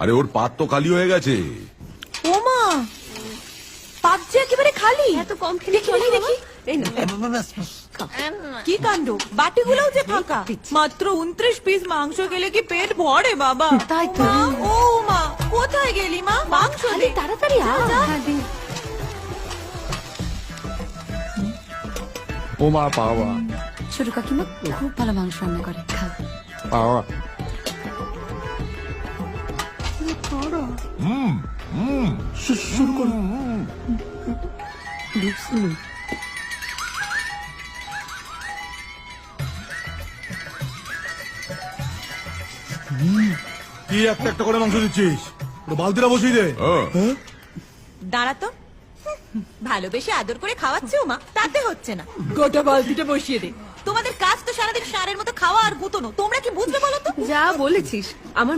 আরে ওর পাত তো খালি হয়ে গেছে। ওমা, পাত যে একেবারে খালি। এত কম খেলে দেখি দেখি দেখি। এই না কি কাণ্ড, বাটিগুলোও যে ফাঁকা। মাত্র 29 পিস মাংস খেলে কি পেট ভরে বাবা? তাই তো। মা, ও মা, কোথায় গেলি মা? মাংস দে। তাড়াতাড়ি আ। ও মা পাওয়া ছোট কাকিমা খুব ভালো মাংস রান্না করে, খা। পাওয়া শুরু করো। কি একটা একটা করে মাংস দিচ্ছিস? বালতিটা বসিয়ে দে। দাঁড়া তো, ভালোবেসে আদর করে খাওয়াচ্ছে মা, তাতে হচ্ছে না। গোটা বালতিটা বসিয়ে দে। তোমাদের কাজ তো সারাদিন সারের মতো খাওয়া আর গুতনো, তোমরা কি বুঝবে বলো তো? যা বলেছিস, আমার